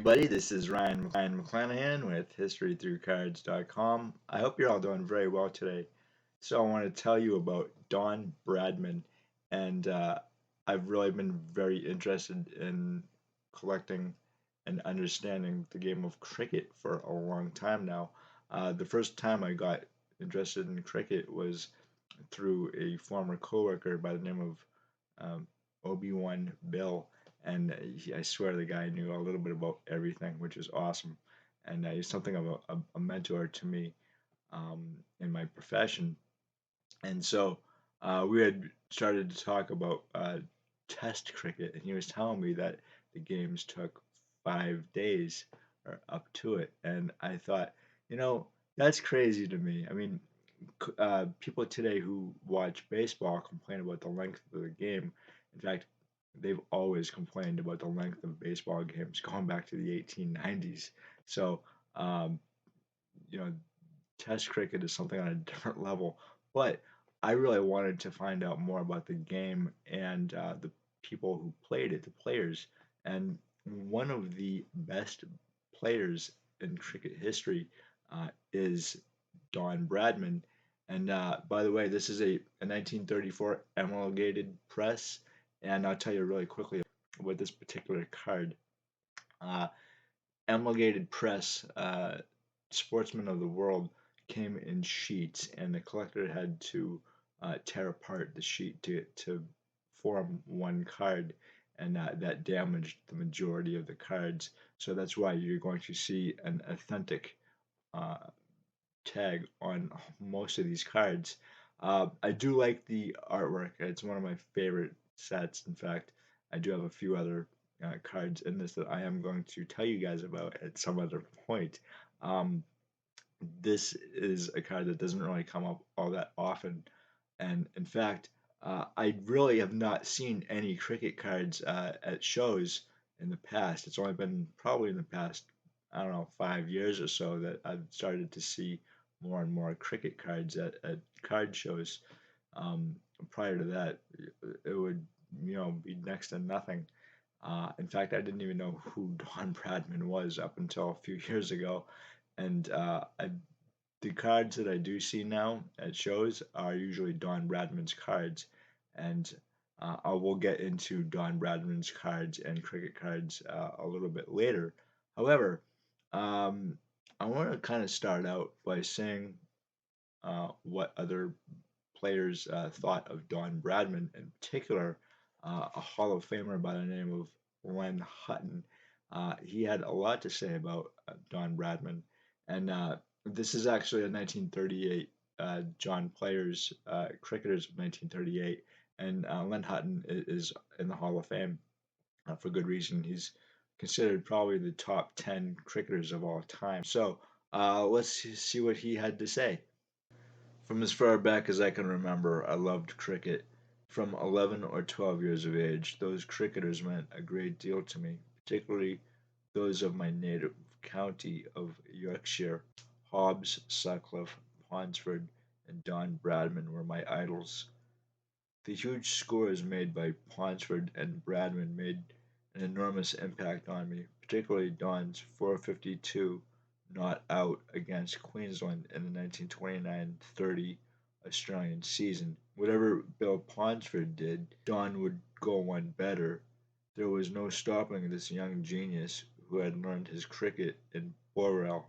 everybody. This is Ryan McClanahan with HistoryThroughCards.com. I hope you're all doing very well today. So I want to tell you about Don Bradman, and I've really been very interested in collecting and understanding the game of cricket for a long time now. The first time I got interested in cricket was through a former coworker by the name of Obi-Wan Bill, and I swear the guy knew a little bit about everything, which is awesome. And he's something of a mentor to me in my profession. And so we had started to talk about test cricket, and he was telling me that the games took 5 days or up to it. And I thought, that's crazy to me. I mean, people today who watch baseball complain about the length of the game. In fact, they've always complained about the length of baseball games going back to the 1890s. So, um, you know, Test cricket is something on a different level. But I really wanted to find out more about the game and the people who played it, the players. And one of the best players in cricket history is Don Bradman. And by the way, this is a 1934 emulgated press. And I'll tell you really quickly about this particular card. Uh, Emulgated press, Sportsman of the World, came in sheets, and the collector had to tear apart the sheet to form one card, and that damaged the majority of the cards. So that's why you're going to see an authentic uh, tag on most of these cards. I do like the artwork. It's one of my favorite sets. In fact, I do have a few other cards in this that I am going to tell you guys about at some other point. Um, this is a card that doesn't really come up all that often, and in fact, I really have not seen any cricket cards at shows in the past. It's only been probably in the past, I don't know, 5 years or so that I've started to see more and more cricket cards at card shows. Um, Prior to that, it would be next to nothing. In fact, I didn't even know who Don Bradman was up until a few years ago, and the cards that I do see now at shows are usually Don Bradman's cards, and I will get into Don Bradman's cards and cricket cards a little bit later. However, I want to kind of start out by saying what other players thought of Don Bradman, in particular, a Hall of Famer by the name of Len Hutton. He had a lot to say about Don Bradman, and this is actually a 1938 John Players Cricketers of 1938, and Len Hutton is in the Hall of Fame for good reason. He's considered probably the top 10 cricketers of all time. So let's see what he had to say. From as far back as I can remember, I loved cricket. From 11 or 12 years of age, those cricketers meant a great deal to me, particularly those of my native county of Yorkshire. Hobbs, Sutcliffe, Ponsford, and Don Bradman were my idols. The huge scores made by Ponsford and Bradman made an enormous impact on me, particularly Don's 452 not out against Queensland in the 1929-30 Australian season. Whatever Bill Ponsford did, Don would go one better. There was no stopping this young genius who had learned his cricket in Borel.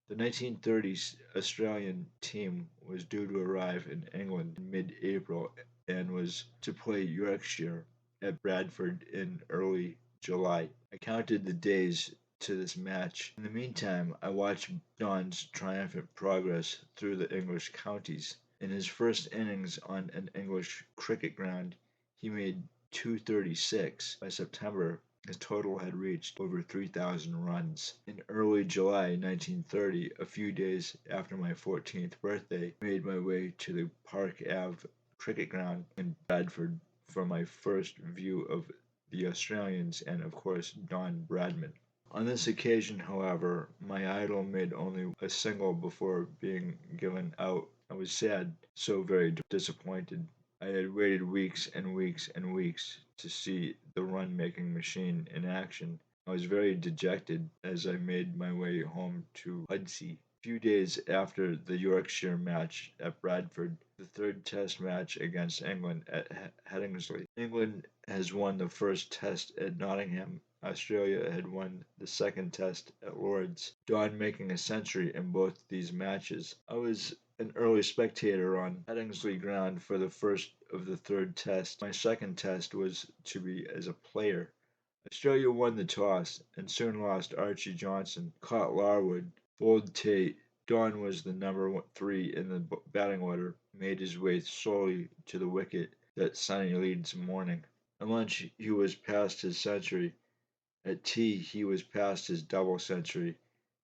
The 1930s Australian team was due to arrive in England in mid-April and was to play Yorkshire at Bradford in early July. I counted the days to this match. In the meantime, I watched Don's triumphant progress through the English counties. In his first innings on an English cricket ground, he made 236. By September, his total had reached over 3,000 runs. In early July 1930, a few days after my 14th birthday, I made my way to the Park Ave cricket ground in Bradford for my first view of the Australians and, of course, Don Bradman. On this occasion, however, my idol made only a single before being given out. I was sad, so very disappointed. I had waited weeks and weeks and weeks to see the run-making machine in action, I was very dejected as I made my way home to Hudsey. A few days after the Yorkshire match at Bradford, the third test match against England at Headingley. England has won the first test at Nottingham. Australia had won the second test at Lord's, Don making a century in both these matches. I was an early spectator on Headingley ground for the first of the third test. My second test was to be as a player. Australia won the toss and soon lost. Archie Johnson caught Larwood, bowled Tate. Don was the number 3 in the batting order, made his way slowly to the wicket that sunny Leeds morning. At lunch he was past his century. At tea he was past his double century,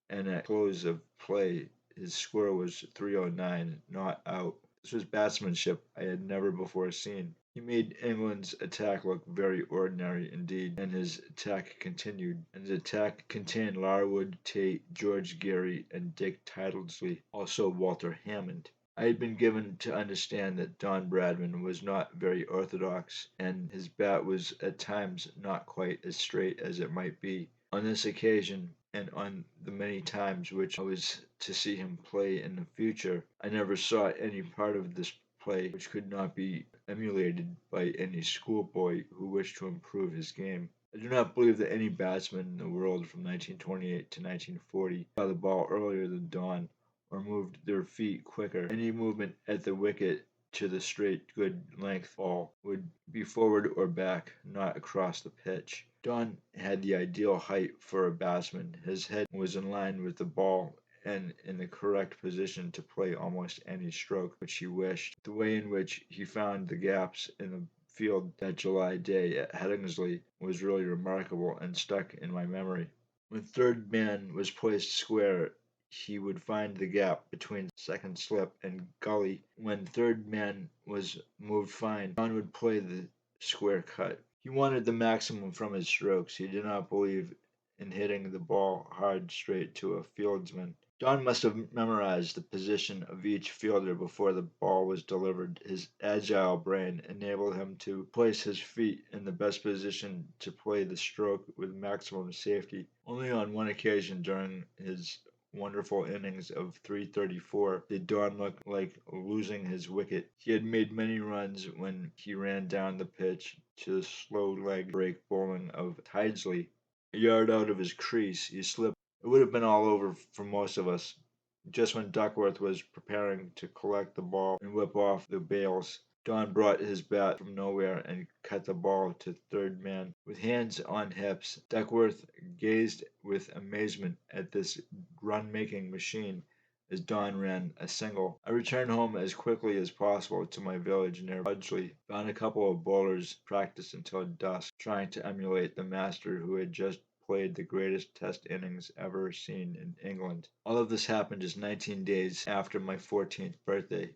and at close of play his score was 309, not out. This was batsmanship I had never before seen. He made England's attack look very ordinary indeed, and his attack continued. And his attack contained Larwood, Tate, George Gary, and Dick Tidlesley, also Walter Hammond. I had been given to understand that Don Bradman was not very orthodox, and his bat was at times not quite as straight as it might be. On this occasion, and on the many times which I was to see him play in the future, I never saw any part of this play which could not be emulated by any schoolboy who wished to improve his game. I do not believe that any batsman in the world from 1928 to 1940 saw the ball earlier than Don, or moved their feet quicker. Any movement at the wicket to the straight good length ball would be forward or back, not across the pitch. Don had the ideal height for a batsman. His head was in line with the ball and in the correct position to play almost any stroke which he wished. The way in which he found the gaps in the field that July day at Headingley was really remarkable and stuck in my memory. When third man was placed square, he would find the gap between second slip and gully. When third man was moved fine, John would play the square cut. He wanted the maximum from his strokes. He did not believe in hitting the ball hard straight to a fieldsman. Don must have memorized the position of each fielder before the ball was delivered. His agile brain enabled him to place his feet in the best position to play the stroke with maximum safety. Only on one occasion during his wonderful innings of 334 did Don look like losing his wicket. He had made many runs when he ran down the pitch to the slow leg break bowling of Tidlesley. A yard out of his crease, he slipped. It would have been all over for most of us. Just when Duckworth was preparing to collect the ball and whip off the bails, Don brought his bat from nowhere and cut the ball to third man. With hands on hips, Duckworth gazed with amazement at this run-making machine as Don ran a single. I returned home as quickly as possible to my village near Budgley, found a couple of bowlers, practiced until dusk, trying to emulate the master who had just played the greatest test innings ever seen in England. All of this happened just 19 days after my 14th birthday.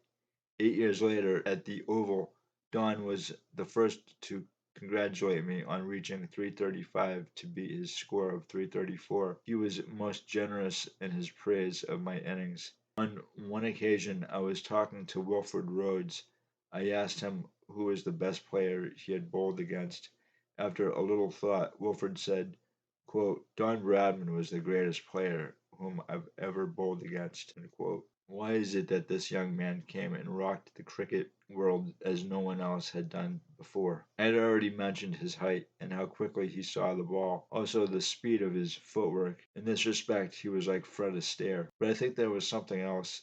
8 years later, at the Oval, Don was the first to congratulate me on reaching 335 to beat his score of 334. He was most generous in his praise of my innings. On one occasion, I was talking to Wilfred Rhodes. I asked him who was the best player he had bowled against. After a little thought, Wilfred said, quote, Don Bradman was the greatest player whom I've ever bowled against, end quote. Why is it that this young man came and rocked the cricket world as no one else had done before? I had already mentioned his height and how quickly he saw the ball, also the speed of his footwork. In this respect, he was like Fred Astaire. But I think there was something else.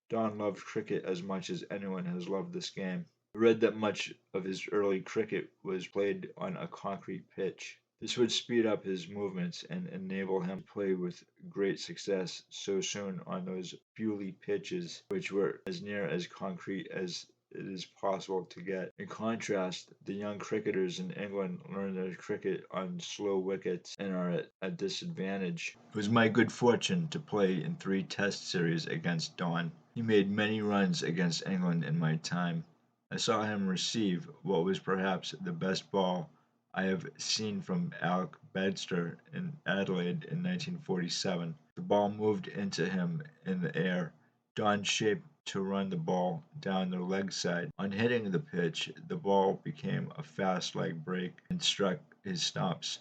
Don loved cricket as much as anyone has loved this game. I read that much of his early cricket was played on a concrete pitch. This would speed up his movements and enable him to play with great success so soon on those Bewley pitches, which were as near as concrete as it is possible to get. In contrast, the young cricketers in England learn their cricket on slow wickets and are at a disadvantage. It was my good fortune to play in 3 test series against Don. He made many runs against England in my time. I saw him receive what was perhaps the best ball I have seen from Alec Bedster in Adelaide in 1947. The ball moved into him in the air. Don shaped to run the ball down the leg side. On hitting the pitch, the ball became a fast leg break and struck his stumps.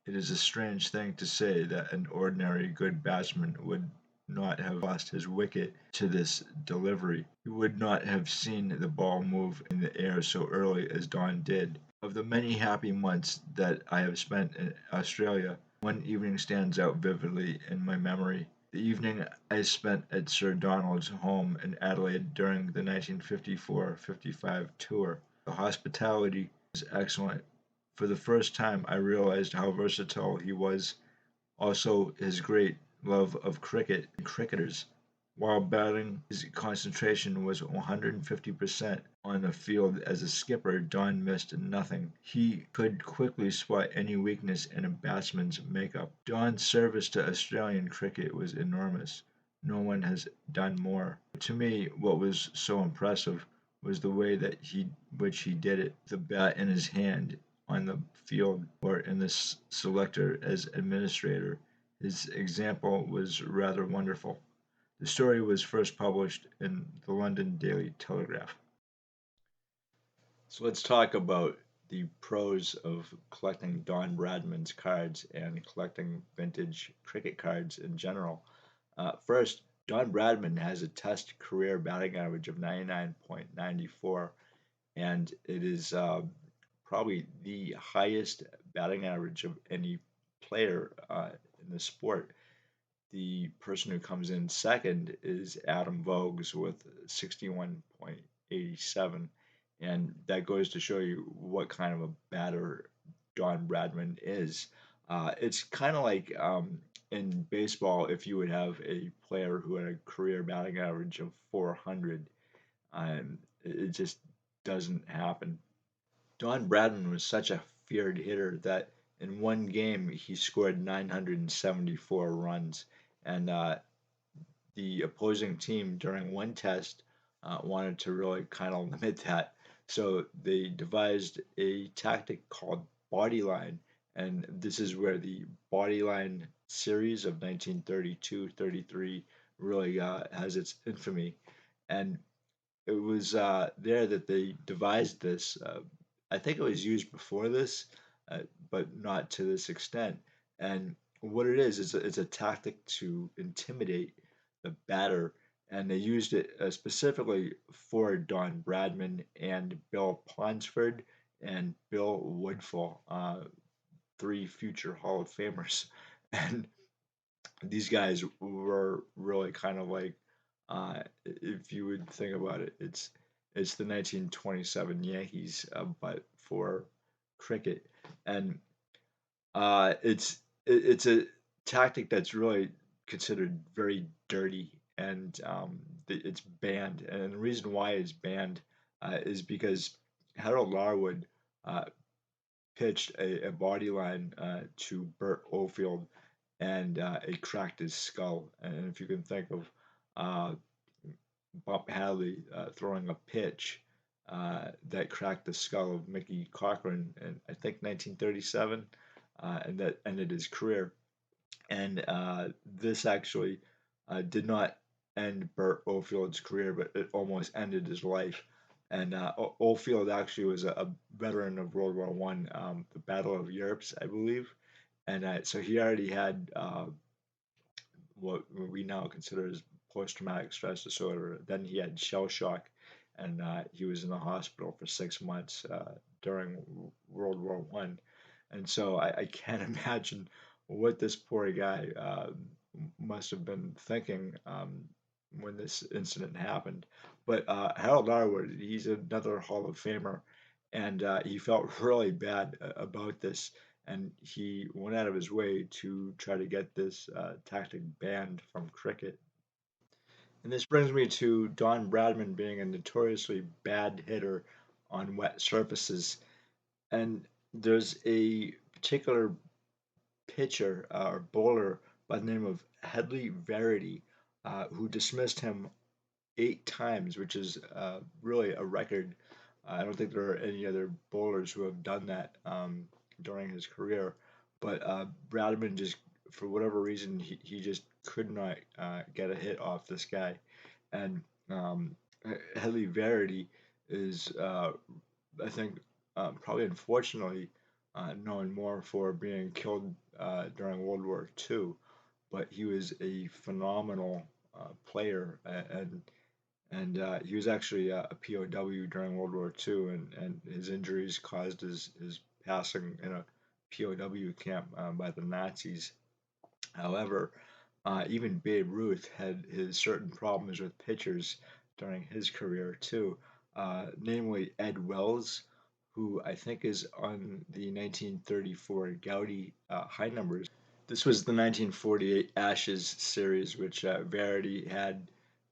It is a strange thing to say that an ordinary good batsman would not have lost his wicket to this delivery. He would not have seen the ball move in the air so early as Don did. Of the many happy months that I have spent in Australia, one evening stands out vividly in my memory. The evening I spent at Sir Donald's home in Adelaide during the 1954-55 tour. The hospitality was excellent. For the first time I realized how versatile he was, also his great love of cricket and cricketers. While batting, his concentration was 150% on the field. As a skipper, Don missed nothing. He could quickly spot any weakness in a batsman's makeup. Don's service to Australian cricket was enormous. No one has done more. To me, what was so impressive was the way that he did it. The bat in his hand on the field or in the selector as administrator. His example was rather wonderful. The story was first published in the London Daily Telegraph. So let's talk about the pros of collecting Don Bradman's cards and collecting vintage cricket cards in general. First, Don Bradman has a Test career batting average of 99.94, and it is probably the highest batting average of any player in the sport. The person who comes in second is Adam Voges with 61.87, and that goes to show you what kind of a batter Don Bradman is. It's kind of like in baseball, if you would have a player who had a career batting average of 400, it just doesn't happen. Don Bradman was such a feared hitter that in one game he scored 974 runs, and the opposing team during one test wanted to really kind of limit that. So they devised a tactic called body line, and this is where the body line series of 1932-33 really has its infamy. And it was there that they devised this. I think it was used before this, but not to this extent. And what it is it's a tactic to intimidate the batter, and they used it specifically for Don Bradman and Bill Ponsford and Bill Woodfull, three future Hall of Famers. And these guys were really kind of like, if you would think about it, it's the 1927 Yankees, but for cricket, and it's a tactic that's really considered very dirty, and it's banned. And the reason why it's banned is because Harold Larwood uh, pitched a body line to Bert Oldfield, and it cracked his skull. And if you can think of uh, Bob Hadley throwing a pitch that cracked the skull of Mickey Cochran in, I think, 1937, and that ended his career. And this actually did not end Bert Oldfield's career, but it almost ended his life. And Oldfield actually was a veteran of World War One, the Battle of Ypres, I believe, and so he already had what we now consider as post-traumatic stress disorder. Then he had shell shock, and he was in the hospital for 6 months during World War One. And so I can't imagine what this poor guy must have been thinking when this incident happened. But Harold Larwood, he's another Hall of Famer, and he felt really bad about this, and he went out of his way to try to get this tactic banned from cricket. And this brings me to Don Bradman being a notoriously bad hitter on wet surfaces. And there's a particular pitcher or bowler by the name of Headley Verity who dismissed him 8 times, which is really a record. I don't think there are any other bowlers who have done that during his career. But Bradman just, for whatever reason, he just could not get a hit off this guy. And Headley Verity is, I think, probably unfortunately, known more for being killed during World War II, but he was a phenomenal player, and he was actually a POW during World War II, and his injuries caused his passing in a POW camp by the Nazis. However, even Babe Ruth had his certain problems with pitchers during his career too, namely Ed Wells, who I think is on the 1934 Gaudy high numbers. This was the 1948 Ashes series, which Verity had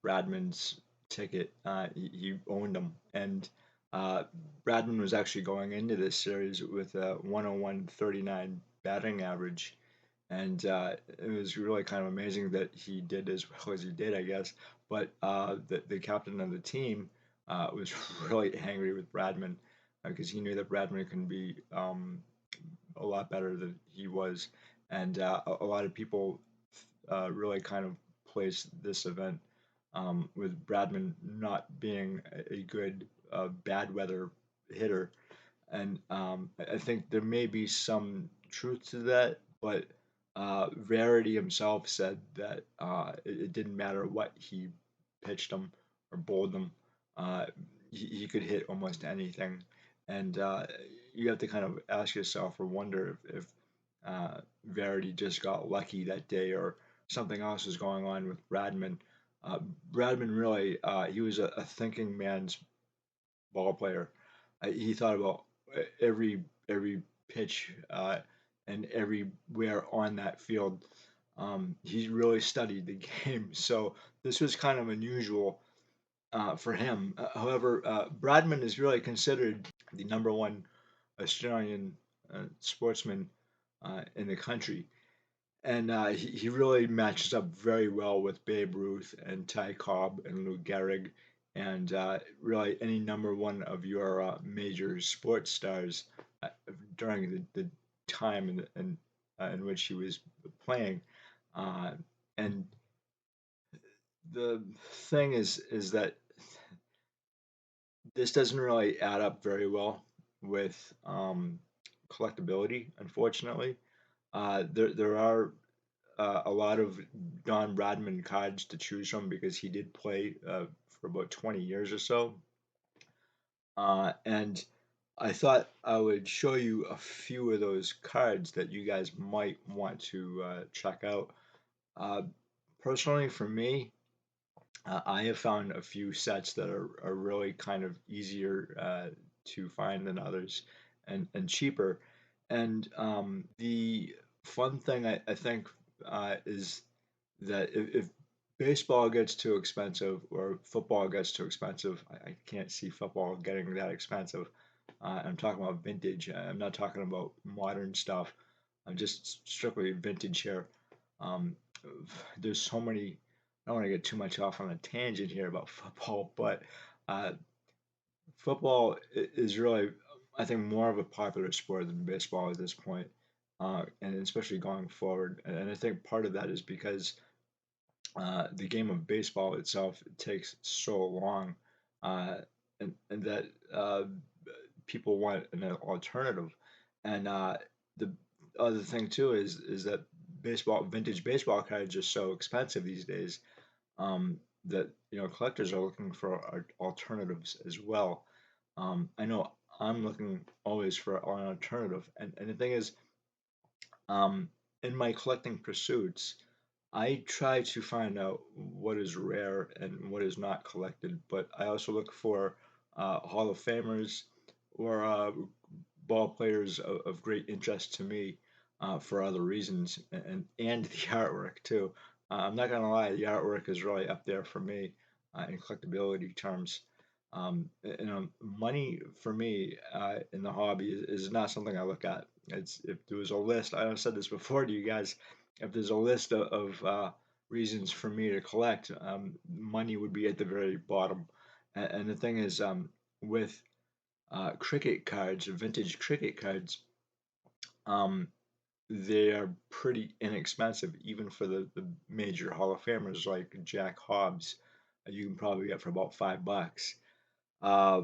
Bradman's ticket. He owned them, and uh, Bradman was actually going into this series with a 101.39 batting average, and it was really kind of amazing that he did as well as he did, I guess. But the captain of the team was really angry with Bradman because he knew that Bradman can be a lot better than he was, and a lot of people really kind of placed this event with Bradman not being a good bad weather hitter, and I think there may be some truth to that, but Verity himself said that it didn't matter what he pitched him or bowled him, uh, he could hit almost anything, and you have to kind of ask yourself or wonder if Verity just got lucky that day or something else was going on with Bradman. Uh, Bradman really, he was a thinking man's ball player. He thought about every pitch and everywhere on that field. He really studied the game, so this was kind of unusual for him. However, Bradman is really considered the number one Australian sportsman in the country. And he really matches up very well with Babe Ruth and Ty Cobb and Lou Gehrig and really any number one of your major sports stars uh, during the time in which he was playing. Uh, and the thing is that this doesn't really add up very well with collectability, unfortunately. There are a lot of Don Bradman cards to choose from because he did play for about 20 years or so. And I thought I would show you a few of those cards that you guys might want to check out. Uh, Personally, for me, I have found a few sets that are really kind of easier to find than others and cheaper. And the fun thing I think is that if baseball gets too expensive or football gets too expensive, I can't see football getting that expensive. I'm talking about vintage. I'm not talking about modern stuff. I'm just strictly vintage here. Um, there's so many. I don't want to get too much off on a tangent here about football, but uh, football is really, I think, more of a popular sport than baseball at this point, and especially going forward. And I think part of that is because the game of baseball itself takes so long, uh, and that people want an alternative. And the other thing too is that vintage baseball cards are so expensive these days that collectors are looking for alternatives as well. I know I'm looking always for an alternative, and the thing is, um, in my collecting pursuits, I try to find out what is rare and what is not collected, but I also look for Hall of Famers or ball players of great interest to me for other reasons and the artwork too. I'm not gonna lie, the artwork is really up there for me in collectability terms. Money for me in the hobby is not something I look at. It's if there was a list, I've said this before to you guys, if there's a list of reasons for me to collect, money would be at the very bottom. And the thing is, with cricket cards, vintage cricket cards, um, they are pretty inexpensive, even for the major Hall of Famers like Jack Hobbs. You can probably get for about $5. Uh,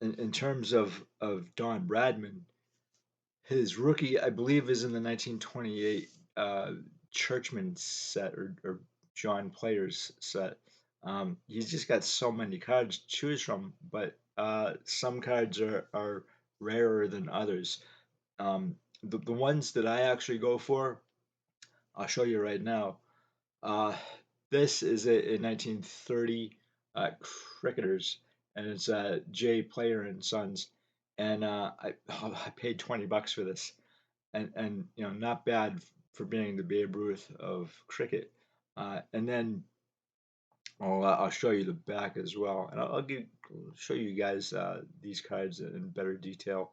in terms of Don Bradman, His rookie, I believe, is in the 1928 Churchman set or John Players set. He's just got so many cards to choose from, but some cards are rarer than others. The ones that I actually go for, I'll show you right now. Uh, this is a 1930 Cricketers, and it's J. Player and Sons, and I paid $20 for this, and not bad for being the Babe Ruth of cricket. And then I'll show you the back as well, and show you guys these cards in better detail.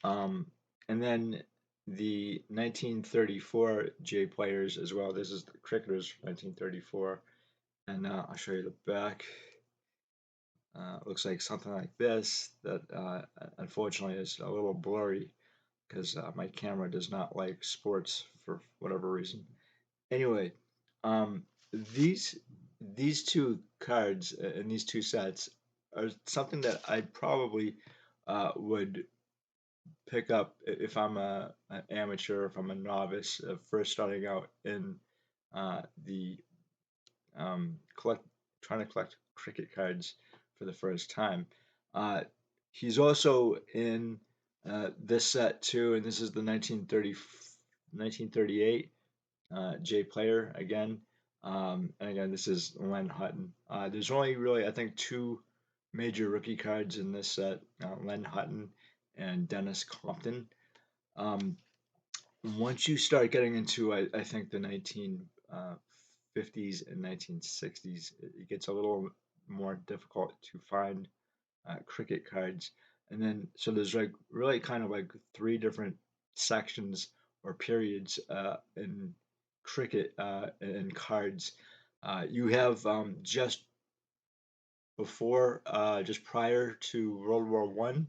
And then the 1934 J Players as well. This is the Cricketers 1934, and I'll show you the back. Looks like something like this. That unfortunately is a little blurry because my camera does not like sports for whatever reason. Anyway, um, these these two cards and these two sets are something that I probably would pick up if I'm an amateur, if I'm a novice, first starting out in the collect trying to collect cricket cards for the first time. Uh, he's also in this set too, and this is the 1938 J Player again. And again, this is Len Hutton. There's only really, I think, two major rookie cards in this set, Len Hutton and Dennis Compton. Um, Once you start getting into, I think, the 1950s and 1960s, it gets a little more difficult to find cricket cards. And then, so there's like really kind of like three different sections or periods in cricket and cards. You have just prior to World War One,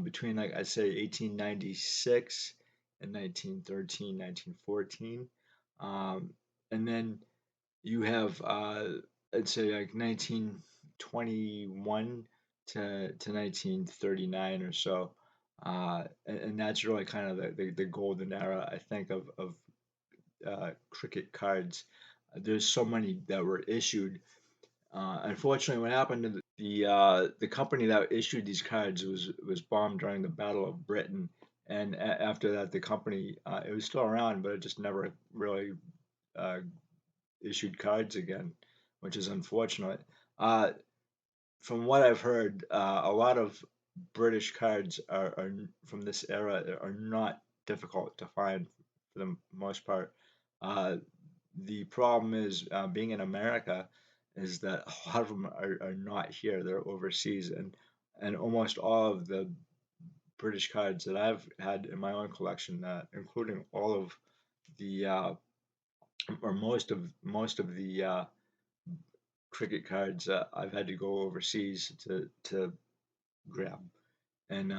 between like I'd say 1896 and 1913, 1914, and then you have I'd say like 1921 to 1939 or so, and that's really kind of the golden era I think of cricket cards. There's so many that were issued. Unfortunately, what happened to the company that issued these cards was bombed during the Battle of Britain, and after that, the company it was still around, but it just never really uh, issued cards again, which is unfortunate. Uh, from what I've heard, a lot of British cards are from this era are not difficult to find for the most part. Uh, the problem is being in America is that a lot of them are not here; they're overseas, and almost all of the British cards that I've had in my own collection, including all of the or most of the cricket cards, I've had to go overseas to grab, and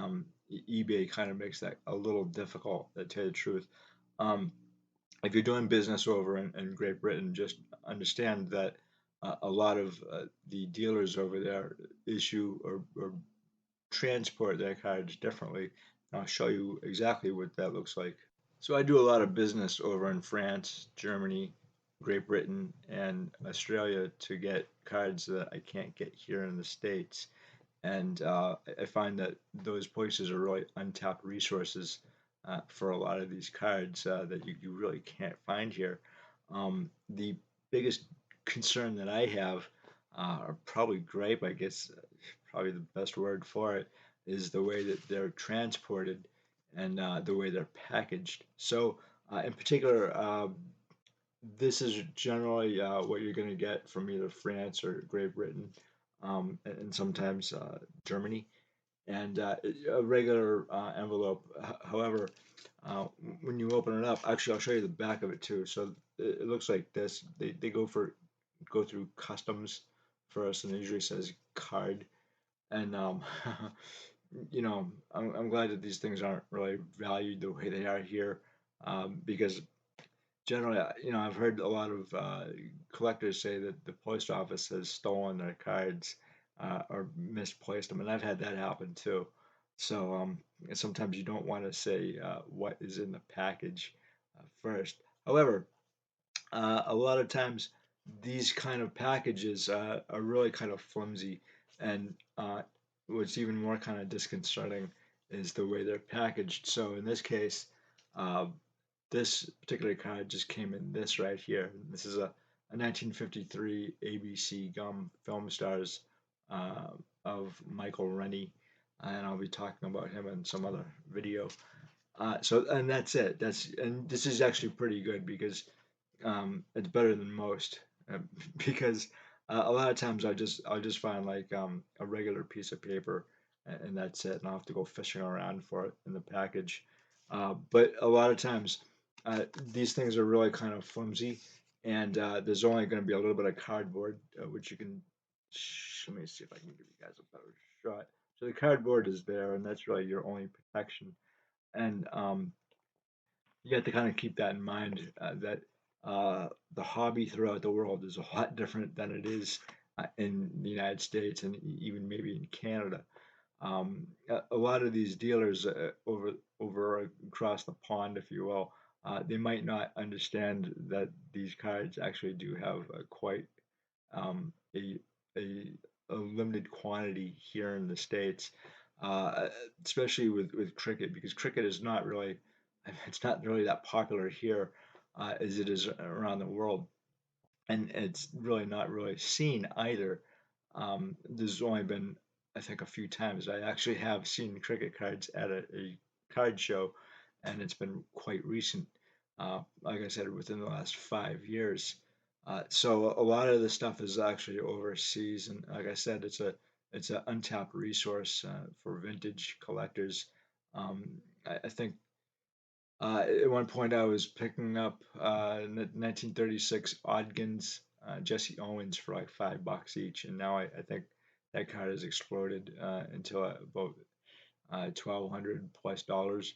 eBay kind of makes that a little difficult, to tell you the truth. Um, if you're doing business over in Great Britain, just understand that a lot of the dealers over there issue or transport their cards differently. I'll show you exactly what that looks like. So I do a lot of business over in France, Germany, Great Britain, and Australia to get cards that I can't get here in the States. And I find that those places are really untapped resources for a lot of these cards that you really can't find here. The biggest concern that I have, or probably gripe, I guess, probably the best word for it, is the way that they're transported and the way they're packaged. So, in particular, this is generally what you're going to get from either France or Great Britain, and sometimes Germany, and a regular envelope. However, uh, when you open it up, actually, I'll show you the back of it too. So it looks like this. They go through customs first, and it usually says card. And I'm glad that these things aren't really valued the way they are here, because generally, I've heard a lot of collectors say that the post office has stolen their cards or misplaced them, and I've had that happen too. So sometimes you don't want to say what is in the package first. However, a lot of times these kind of packages are really kind of flimsy, and what's even more kind of disconcerting is the way they're packaged. So in this case, uh, this particular card just came in this right here. This is a 1953 ABC Gum Film Stars uh, of Michael Rennie, and I'll be talking about him in some other video. And that's it. And this is actually pretty good because it's better than most uh, because a lot of times I'll just find like a regular piece of paper and that's it, and I'll have to go fishing around for it in the package. But a lot of times these things are really kind of flimsy, and there's only going to be a little bit of cardboard, which you can. Let me see if I can give you guys a better shot. So the cardboard is there, and that's really your only protection. And you have to kind of keep that in mind that the hobby throughout the world is a lot different than it is in the United States and even maybe in Canada. A lot of these dealers over across the pond, if you will, they might not understand that these cards actually do have quite um, a, a a limited quantity here in the States, uh, especially with cricket, because cricket is not really it's not really that popular here as it is around the world, and it's really not really seen either. There's only been, I think, a few times I actually have seen cricket cards at a card show, and it's been quite recent. Like I said, within the last 5 years. So a lot of the stuff is actually overseas, and like I said, it's an untapped resource for vintage collectors. I think at one point, I was picking up 1936 Odgins Jesse Owens for like $5 each, and now I think that card has exploded into about 1,200 plus dollars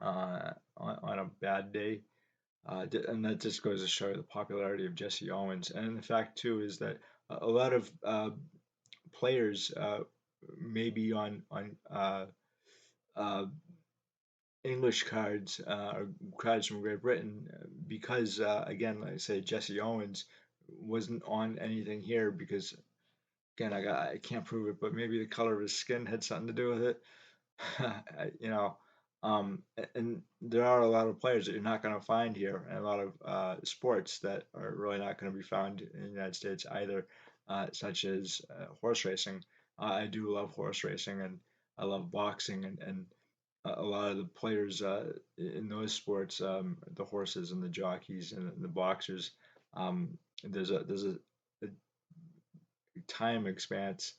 on a bad day. And that just goes to show the popularity of Jesse Owens. And the fact too is that a lot of players may be on uh, English cards or cards from Great Britain because again, like I say, Jesse Owens wasn't on anything here because again, I can't prove it, but maybe the color of his skin had something to do with it. you know, and there are a lot of players that you're not going to find here, and a lot of sports that are really not going to be found in the United States either, such as horse racing. I do love horse racing, and I love boxing, and a lot of the players in those sports, the horses and the jockeys and the boxers, there's a time expanse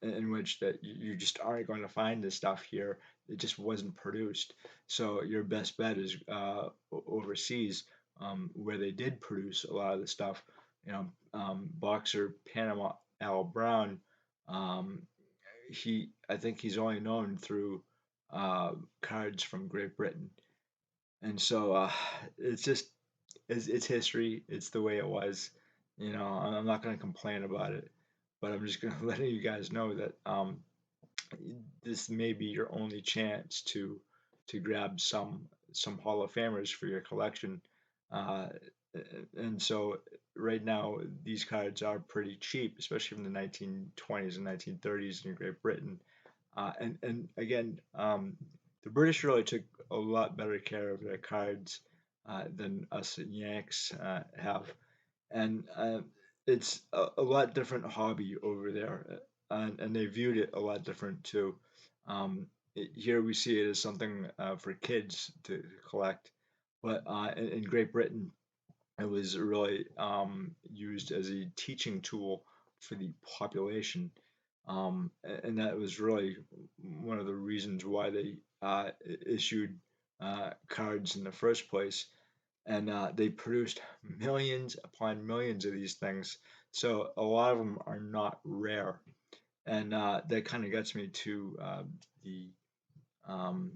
in which that you just aren't going to find this stuff here. It just wasn't produced. So your best bet is overseas, where they did produce a lot of the stuff. Boxer Panama Al Brown. Um, I think he's only known through cards from Great Britain, and so it's just it's history. It's the way it was. I'm not going to complain about it, but I'm just going to let you guys know that this may be your only chance to grab some Hall of Famers for your collection. Uh, and so right now these cards are pretty cheap, especially from the 1920s and 1930s in Great Britain. And again, the British really took a lot better care of their cards than us Yanks have, and it's a lot different hobby over there, and they viewed it a lot different too. Here we see it as something for kids to collect, but in Great Britain, it was really used as a teaching tool for the population, and that was really one of the reasons why they issued cards in the first place. And they produced millions upon millions of these things, so a lot of them are not rare, and that kind of gets me to the um,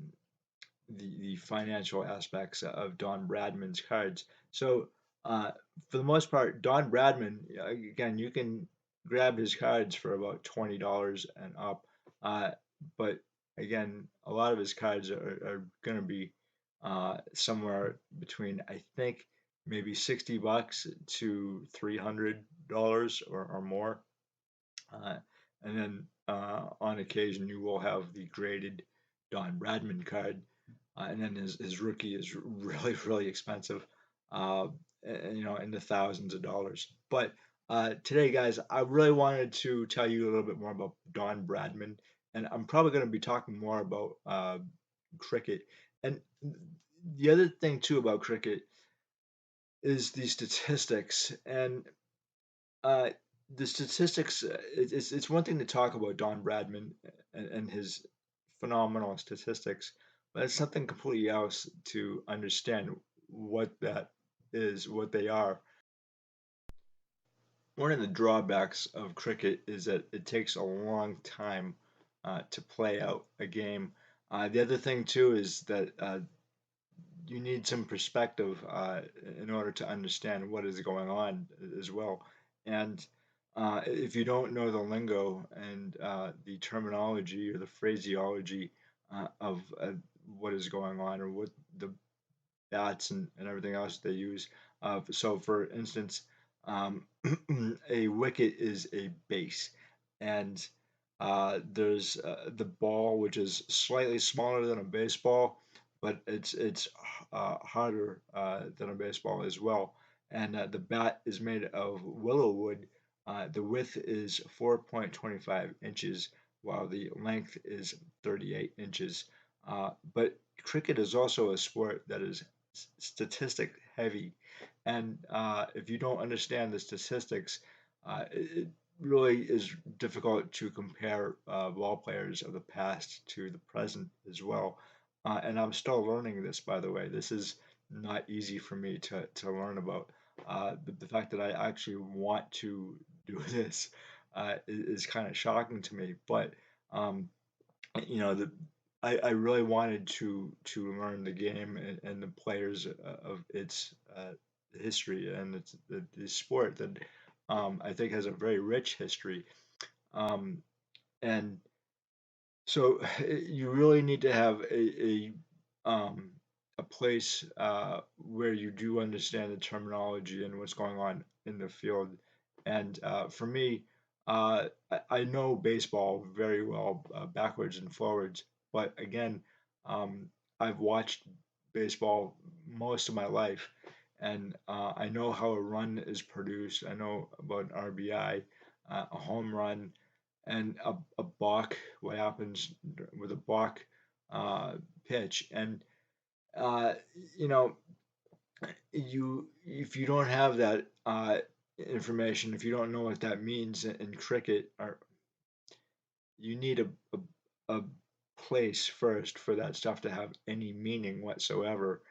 the financial aspects of Don Bradman's cards. So, for the most part, Don Bradman, again, you can grab his cards for about $20 and up. Uh, but again, a lot of his cards are going to be somewhere between, I think, maybe $60 to $300 or more. Uh, and then on occasion, you will have the graded Don Bradman card. And then his rookie is really, really expensive, uh, in the thousands of dollars. But today, guys, I really wanted to tell you a little bit more about Don Bradman. And I'm probably going to be talking more about cricket. And the other thing, too, about cricket is the statistics. And uh, the statistics, it's one thing to talk about Don Bradman and his phenomenal statistics, but it's something completely else to understand what that is, what they are. One of the drawbacks of cricket is that it takes a long time to play out a game. The other thing too is that you need some perspective in order to understand what is going on as well. And if you don't know the lingo and the terminology or the phraseology of what is going on or what the bats and everything else they use. So, for instance, um, a wicket is a base, and there's the ball, which is slightly smaller than a baseball, but it's harder than a baseball as well. And the bat is made of willow wood. The width is 4.25 inches, while the length is 38 inches. But cricket is also a sport that is statistic heavy, and if you don't understand the statistics, it really is difficult to compare ball players of the past to the present as well. And I'm still learning this, by the way. This is not easy for me to learn about. The fact that I actually want to do this is kind of shocking to me, but um, the I really wanted to learn the game and the players of its history and it's the sport that I think has a very rich history. Um, and so you really need to have a place where you do understand the terminology and what's going on in the field. And for me, I know baseball very well, backwards and forwards. But again, um, I've watched baseball most of my life, and I know how a run is produced. I know about an RBI, a home run, and a balk, what happens with a balk uh, pitch. And uh, you know, you if you don't have that information, if you don't know what that means in cricket, or you need a place first for that stuff to have any meaning whatsoever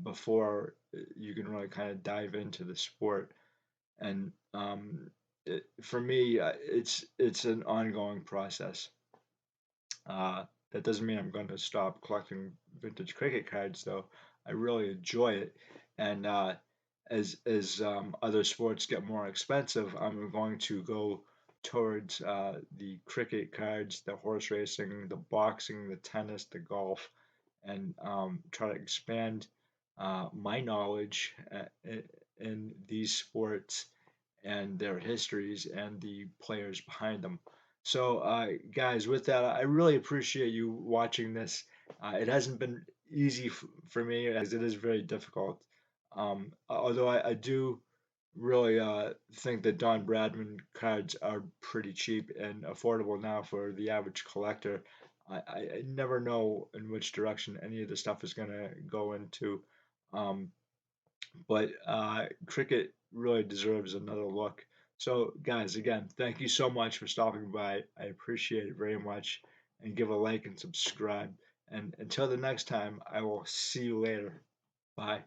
before you can really kind of dive into the sport. And for me, it's an ongoing process. That doesn't mean I'm going to stop collecting vintage cricket cards, though. I really enjoy it, and as other sports get more expensive, I'm going to go towards the cricket cards, the horse racing, the boxing, the tennis, the golf, and try to expand my knowledge in these sports and their histories and the players behind them. So, guys, with that, I really appreciate you watching this. It hasn't been easy for me as it is very difficult. Although I do really think that Don Bradman cards are pretty cheap and affordable now for the average collector. I never know in which direction any of the stuff is going to go into. Um, but cricket really deserves another look. So, guys, again, thank you so much for stopping by. I appreciate it very much. And give a like and subscribe. And until the next time, I will see you later. Bye.